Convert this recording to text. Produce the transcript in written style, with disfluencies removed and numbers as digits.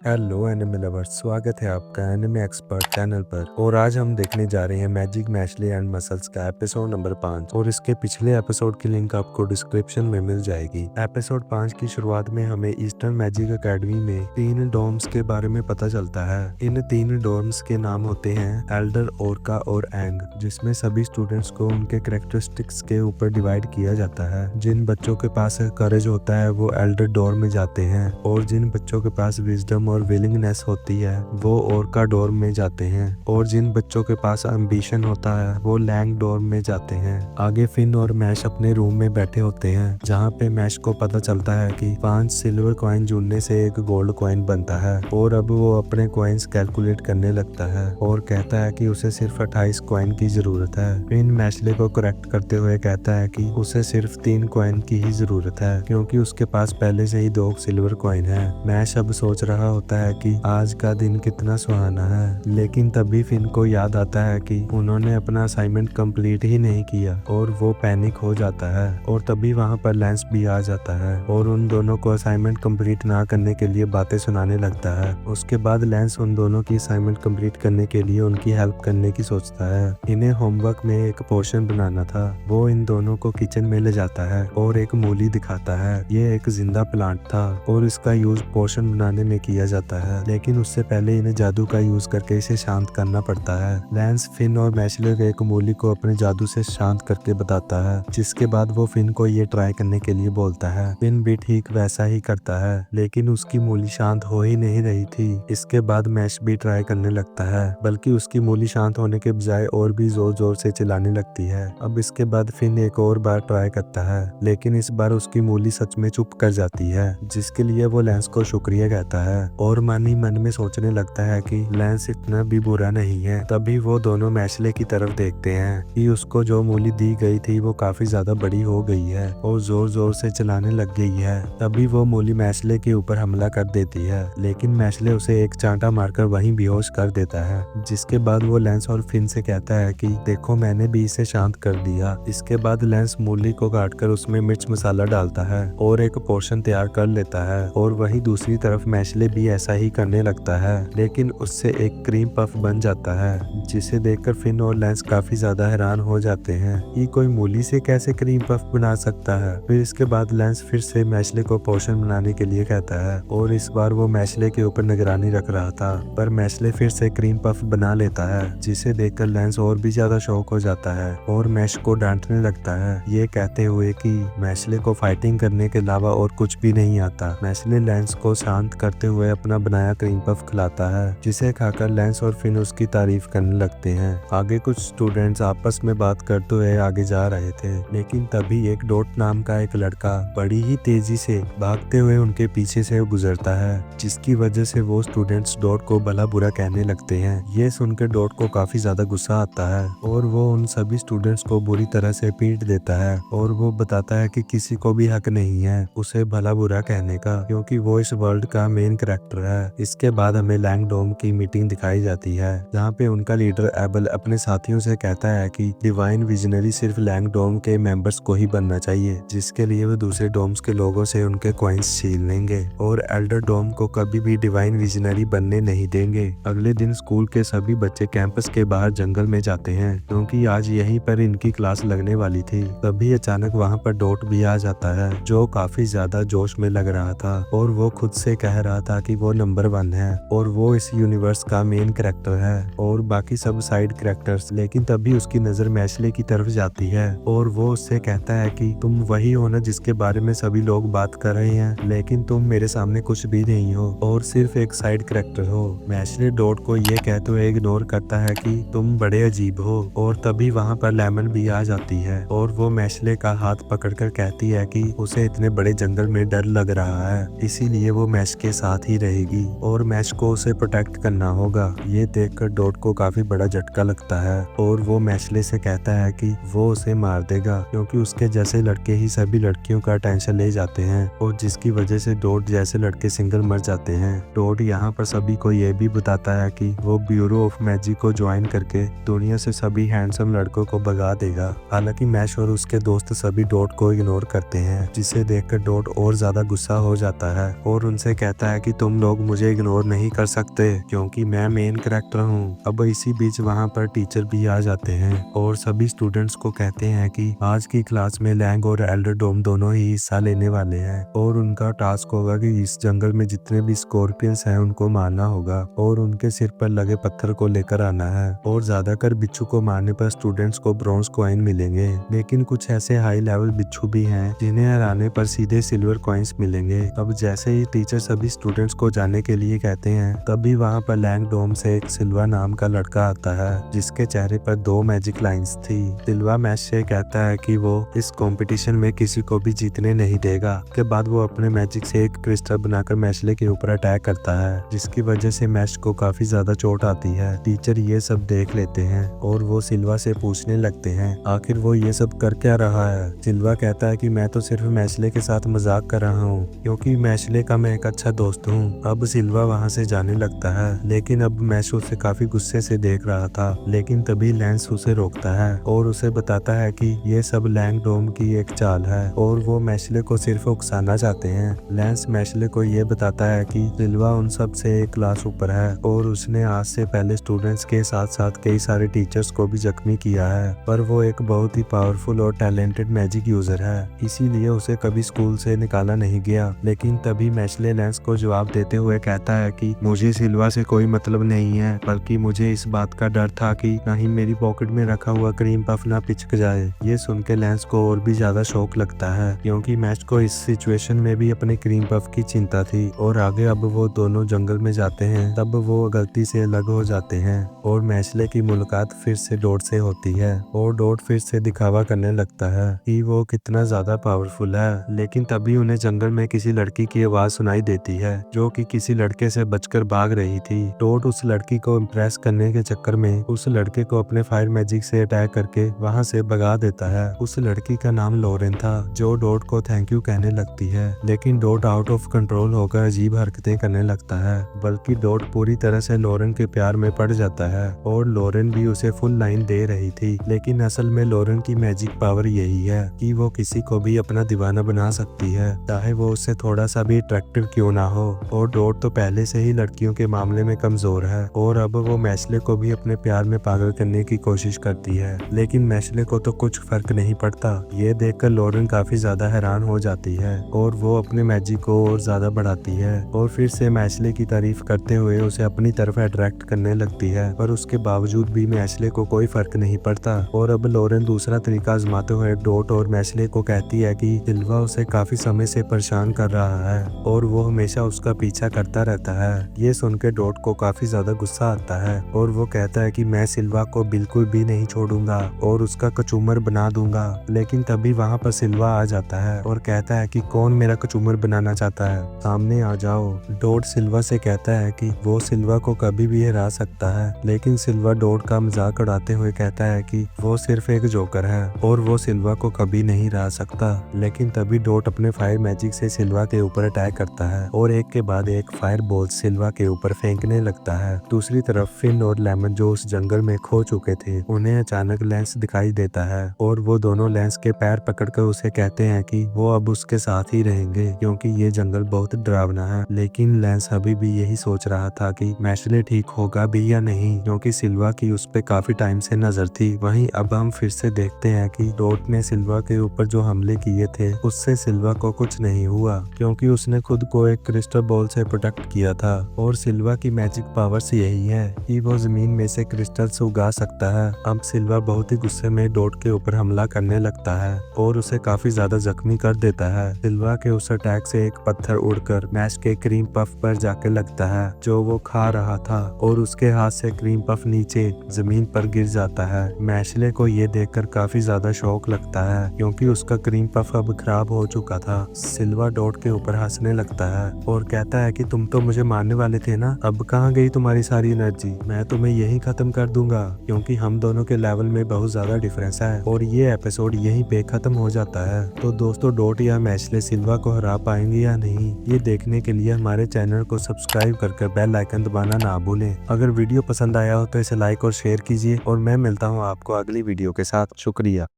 Hello anime lovers, स्वागत है आपका एनिमे एक्सपर्ट चैनल पर। और आज हम देखने जा रहे हैं मैजिक मैशले एंड मसल्स का एपिसोड नंबर 5 और इसके पिछले एपिसोड की लिंक आपको डिस्क्रिप्शन में मिल जाएगी। एपिसोड 5 की शुरुआत में हमें ईस्टर्न मैजिक एकेडमी में 3 डोम्स के बारे में पता चलता है। इन 3 डोम्स के नाम होते हैं एल्डर, ओरका और एंग, जिसमें सभी स्टूडेंट्स को उनके कैरेक्टरिस्टिक्स के ऊपर डिवाइड किया जाता है। जिन बच्चों के पास करेज होता है वो एल्डर डोर में जाते हैं और जिन बच्चों के पास विजडम और विलिंगनेस होती है वो ओरका डोर में जाते हैं और जिन बच्चों के पास एम्बिशन होता है वो लैंग डोर में जाते हैं। आगे फिन और मैश अपने रूम में बैठे होते हैं जहाँ पे मैश को पता चलता है कि 5 सिल्वर कॉइन जुड़ने से एक गोल्ड कॉइन बनता है और अब वो अपने कॉइन्स कैलकुलेट करने लगता है और कहता है कि उसे सिर्फ 28 कॉइन की जरूरत है। फिन मैशले को करेक्ट करते हुए कहता है कि उसे सिर्फ 3 कॉइन की ही जरूरत है क्योंकि उसके पास पहले से ही 2 सिल्वर कॉइन है। मैश अब सोच रहा होता है कि आज का दिन कितना सुहाना है, लेकिन तभी फिन को याद आता है कि उन्होंने अपना असाइनमेंट कंप्लीट ही नहीं किया और वो पैनिक हो जाता है। और तभी वहाँ पर लेंस भी आ जाता है और उन दोनों को असाइनमेंट कंप्लीट ना करने के लिए बातें सुनाने लगता है। उसके बाद लेंस उन दोनों की असाइनमेंट कंप्लीट करने के लिए उनकी हेल्प करने की सोचता है। इन्हें होमवर्क में एक पोशन बनाना था। वो इन दोनों को किचन में ले जाता है और एक मूली दिखाता है। ये एक जिंदा प्लांट था और इसका यूज पोशन बनाने में किया जाता है, लेकिन उससे पहले इन्हें जादू का यूज करके इसे शांत करना पड़ता है। लेंस फिन और मैशले एक मूली को अपने जादू से शांत करके बताता है, जिसके बाद वो फिन को ये ट्राई करने के लिए बोलता है। फिन भी ठीक वैसा ही करता है, लेकिन उसकी मूली शांत हो ही नहीं रही थी। इसके बाद मैश भी ट्राई करने लगता है, बल्कि उसकी मूली शांत होने के बजाय और भी जोर जोर से चिल्लाने लगती है। अब इसके बाद फिन एक और बार ट्राई करता है, लेकिन इस बार उसकी मूली सच में चुप कर जाती है, जिसके लिए वो लेंस को शुक्रिया कहता है और मन ही मन में सोचने लगता है कि लेंस इतना भी बुरा नहीं है। तभी वो दोनों मैशले की तरफ देखते हैं कि उसको जो मूली दी गई थी वो काफी ज्यादा बड़ी हो गई है और जोर जोर से चलाने लग गई है। तभी वो मूली मैशले के ऊपर हमला कर देती है, लेकिन मैशले उसे एक चांटा मारकर वहीं बेहोश कर देता है। जिसके बाद वो लेंस और फिन से कहता है कि देखो मैंने भी इसे शांत कर दिया। इसके बाद लेंस मूली को काटकर उसमें मिर्च मसाला डालता है और एक पोर्शन तैयार कर लेता है और वहीं दूसरी तरफ मैशले भी ऐसा ही करने लगता है, लेकिन उससे एक क्रीम पफ बन जाता है, जिसे देखकर फिन और लेंस काफी ज्यादा हैरान हो जाते हैं कि कोई मूली से कैसे क्रीम पफ बना सकता है। फिर इसके बाद लेंस फिर से मैशले को पोशन बनाने के लिए कहता है और इस बार वो मैशले के ऊपर निगरानी रख रहा था, पर मैशले फिर से क्रीम पफ बना लेता है, जिसे देखकर लेंस और भी ज्यादा शॉक हो जाता है और मैश को डांटने लगता है, ये कहते हुए कि मैशले को फाइटिंग करने के अलावा और कुछ भी नहीं आता। मैशले लेंस को शांत करते हुए अपना बनाया क्रीम पफ खिलाता है, जिसे खाकर लेंस और फिन उसकी तारीफ करने लगते हैं। आगे कुछ स्टूडेंट्स आपस में बात करते हुए आगे जा रहे थे, लेकिन तभी एक डॉट नाम का एक लड़का बड़ी ही तेजी से भागते हुए उनके पीछे से गुजरता है, जिसकी वजह से वो स्टूडेंट्स डॉट को भला बुरा कहने लगते हैं। ये सुनकर डॉट को काफी ज्यादा गुस्सा आता है और वो उन सभी स्टूडेंट्स को बुरी तरह से पीट देता है और वो बताता है कि किसी को भी हक नहीं है उसे भला बुरा कहने का, क्योंकि वो इस वर्ल्ड का मेन कैरेक्टर है। इसके बाद हमें लैंगडोम की मीटिंग दिखाई जाती है, जहाँ पे उनका लीडर एबल अपने साथियों से कहता है कि डिवाइन विजनरी सिर्फ लैंगडोम के मेंबर्स को ही बनना चाहिए, जिसके लिए वो दूसरे डोम्स के लोगों से उनके कॉइन्स छीन लेंगे और एल्डर डोम को कभी भी डिवाइन विजनरी बनने नहीं देंगे। अगले दिन स्कूल के सभी बच्चे कैंपस के बाहर जंगल में जाते हैं, क्योंकि आज यहीं पर इनकी क्लास लगने वाली थी। तभी अचानक वहाँ पर डॉट भी आ जाता है, जो काफी ज्यादा जोश में लग रहा था और वो खुद से कह रहा था कि वो नंबर 1 है और वो इस यूनिवर्स का मेन कैरेक्टर है और बाकी सब साइड कैरेक्टर्स। लेकिन तभी उसकी नजर मैशले की तरफ जाती है और वो उससे कहता है कि तुम वही हो ना जिसके बारे में सभी लोग बात कर रहे हैं, लेकिन तुम मेरे सामने कुछ भी नहीं हो और सिर्फ एक साइड कैरेक्टर हो। मैशले डॉट को ये कहते हुए इग्नोर करता है कि तुम बड़े अजीब हो और तभी वहाँ पर लेमन भी आ जाती है और वो मैशले का हाथ पकड़कर कहती है कि उसे इतने बड़े जंगल में डर लग रहा है, इसीलिए वो मैश के साथ ही रहेगी और मैश को उसे प्रोटेक्ट करना होगा। ये देखकर डॉट को काफी बड़ा झटका लगता है और वो मैशले से कहता है कि वो उसे मार देगा, क्योंकि उसके जैसे लड़के ही सभी लड़कियों का टेंशन ले जाते हैं और जिसकी वजह से डॉट जैसे लड़के सिंगल मर जाते हैं। डॉट यहाँ पर सभी को ये भी बताता है कि वो ब्यूरो ऑफ मैजिक को ज्वाइन करके दुनिया से सभी हैंडसम लड़कों को भगा देगा। हालांकि मैश और उसके दोस्त सभी डॉट को इग्नोर करते हैं, जिसे देखकर डॉट और ज्यादा गुस्सा हो जाता है और उनसे कहता है कि तुम तुम लोग मुझे इग्नोर नहीं कर सकते क्योंकि मैं मेन कैरेक्टर हूँ। अब इसी बीच वहाँ पर टीचर भी आ जाते हैं और सभी स्टूडेंट्स को कहते हैं कि आज की क्लास में लैंग और एल्डर डोम दोनों ही हिस्सा लेने वाले हैं और उनका टास्क होगा कि इस जंगल में जितने भी स्कॉर्पियंस हैं उनको मारना होगा और उनके सिर पर लगे पत्थर को लेकर आना है। और ज्यादातर बिच्छू को मारने पर स्टूडेंट्स को ब्रॉन्ज कॉइन मिलेंगे, लेकिन कुछ ऐसे हाई लेवल बिच्छू भी हैं जिन्हें हराने पर सीधे सिल्वर कॉइन्स मिलेंगे। अब जैसे ही टीचर सभी स्टूडेंट्स को जाने के लिए कहते हैं तभी वहाँ पर लैंग डोम से एक सिल्वा नाम का लड़का आता है जिसके चेहरे पर 2 मैजिक लाइंस थी। सिल्वा मैश से कहता है कि वो इस कंपटीशन में किसी को भी जीतने नहीं देगा। के बाद वो अपने मैजिक से एक क्रिस्टल बनाकर मैशले के ऊपर अटैक करता है जिसकी वजह से मैश को काफी ज्यादा चोट आती है। टीचर ये सब देख लेते हैं और वो सिल्वा से पूछने लगते हैं आखिर वो ये सब कर क्या रहा है। सिल्वा कहता है कि मैं तो सिर्फ मैशले के साथ मजाक कर रहा हूँ क्योंकि मैशले का मैं एक अच्छा दोस्त हूँ। अब सिल्वा वहाँ से जाने लगता है लेकिन अब मैश उसे काफी गुस्से से देख रहा था, लेकिन तभी लैंस उसे रोकता है और उसे बताता है कि ये सब लैंग डोम की एक चाल है और वो मैशले को सिर्फ उकसाना चाहते हैं। लैंस मैशले को ये बताता है कि सिल्वा उन सब से एक क्लास ऊपर है और उसने आज से पहले स्टूडेंट्स के साथ साथ कई सारे टीचर्स को भी जख्मी किया है, पर वो एक बहुत ही पावरफुल और टैलेंटेड मैजिक यूजर है, इसीलिए उसे कभी स्कूल से निकाला नहीं गया। लेकिन तभी मैशले लैंस को जवाब देते हुए कहता है कि मुझे सिल्वा से कोई मतलब नहीं है, बल्कि मुझे इस बात का डर था कि कहीं मेरी पॉकेट में रखा हुआ क्रीम पफ ना पिचक जाए। ये सुन के लैंस को और भी ज्यादा शौक लगता है क्योंकि मैश को इस सिचुएशन में भी अपने क्रीम पफ की चिंता थी। और आगे अब वो दोनों जंगल में जाते हैं तब वो गलती से अलग हो जाते हैं और मैशले की मुलाकात फिर से डॉट से होती है और डॉट फिर से दिखावा करने लगता है कि वो कितना ज्यादा पावरफुल है। लेकिन तभी उन्हें जंगल में किसी लड़की की आवाज सुनाई देती है जो कि किसी लड़के से बचकर भाग रही थी। डॉट उस लड़की को इम्प्रेस करने के चक्कर में उस लड़के को अपने फायर मैजिक से अटैक करके वहां से भगा देता है। उस लड़की का नाम लॉरेन था जो डॉट को थैंक यू कहने लगती है, लेकिन डॉट आउट ऑफ कंट्रोल होकर अजीब हरकतें करने लगता है, बल्कि डॉट पूरी तरह से लॉरेन के प्यार में पड़ जाता है और लॉरेन भी उसे फुल लाइन दे रही थी। लेकिन असल में लॉरेन की मैजिक पावर यही है कि वो किसी को भी अपना दीवाना बना सकती है, चाहे वो उससे थोड़ा सा भी अट्रैक्टिव क्यों ना हो। और डॉट तो पहले से ही लड़कियों के मामले में कमजोर है और अब वो मैशले को भी अपने प्यार में पागल करने की कोशिश करती है, लेकिन मैशले को तो कुछ फर्क नहीं पड़ता। ये देखकर लॉरेन काफी ज्यादा हैरान हो जाती है और वो अपने मैजिक को और ज्यादा बढ़ाती है और फिर से मैशले की तारीफ करते हुए उसे अपनी तरफ अट्रैक्ट करने लगती है, पर उसके बावजूद भी मैशले को कोई फर्क नहीं पड़ता। और अब लॉरेन दूसरा तरीका आजमाते हुए डॉट और मैशले को कहती है कि सिल्वा उसे काफी समय से परेशान कर रहा है और वो हमेशा उसका पीछा करता रहता है। ये सुनकर डॉट को काफी ज्यादा गुस्सा आता है और वो कहता है कि मैं सिल्वा को बिल्कुल भी नहीं छोड़ूंगा और उसका कचूमर बना दूंगा। लेकिन तभी वहाँ पर सिल्वा आ जाता है और कहता है कि कौन मेरा कचूमर बनाना चाहता है, सामने आ जाओ। डॉट सिल्वा से कहता है कि वो सिल्वा को कभी भी हरा सकता है, लेकिन सिल्वा डॉट का मजाक उड़ाते हुए कहता है कि वो सिर्फ एक जोकर है और वो सिल्वा को कभी नहीं हरा सकता। लेकिन तभी डॉट अपने फायर मैजिक से सिल्वा के ऊपर अटैक करता है और एक के बाद एक फायर बॉल सिल्वा के ऊपर फेंकने लगता है। दूसरी तरफ फिन और लेमन जो उस जंगल में खो चुके थे, उन्हें अचानक लेंस दिखाई देता है और वो दोनों लेंस के पैर पकड़कर उसे कहते हैं कि वो अब उसके साथ ही रहेंगे क्योंकि ये जंगल बहुत डरावना है। लेकिन लेंस अभी भी यही सोच रहा था कि मैशले ठीक होगा भी या नहीं, क्योंकि सिल्वा की उस पे काफी टाइम से नजर थी। वहीं अब हम फिर से देखते हैं कि डॉट ने सिल्वा के ऊपर जो हमले किए थे उससे सिल्वा को कुछ नहीं हुआ क्योंकि उसने खुद को एक क्रिस्टल बॉल से प्रोटेक्ट किया था। और सिल्वा की मैजिक पावर्स यही है कि वो जमीन में से क्रिस्टल्स उगा सकता है। अब सिल्वा बहुत ही गुस्से में डॉट के ऊपर हमला करने लगता है और उसे काफी ज्यादा जख्मी कर देता है। सिल्वा के उस अटैक से एक पत्थर उड़कर मैश के क्रीम पफ पर जाके लगता है जो वो खा रहा था और उसके हाथ से क्रीम पफ नीचे जमीन पर गिर जाता है। मैशले को ये देखकर काफी ज्यादा शौक लगता है क्योंकि उसका क्रीम पफ अब खराब हो चुका था। सिल्वा डॉट के ऊपर हंसने लगता है और कहता है कि तुम तो मुझे मारने वाले थे ना, अब कहाँ गई तुम्हारी सारी एनर्जी, मैं तुम्हें यही खत्म कर दूंगा। क्योंकि हम दोनों के लेवल में बहुत ज्यादा डिफरेंस है और ये एपिसोड यहीं पे खत्म हो जाता है। तो दोस्तों डॉट या मैशले सिल्वा को हरा पाएंगे या नहीं, ये देखने के लिए हमारे चैनल को सब्सक्राइब करके बेल आइकन दबाना ना भूलें। अगर वीडियो पसंद आया हो तो इसे लाइक और शेयर कीजिए और मैं मिलता हूँ आपको अगली वीडियो के साथ। शुक्रिया।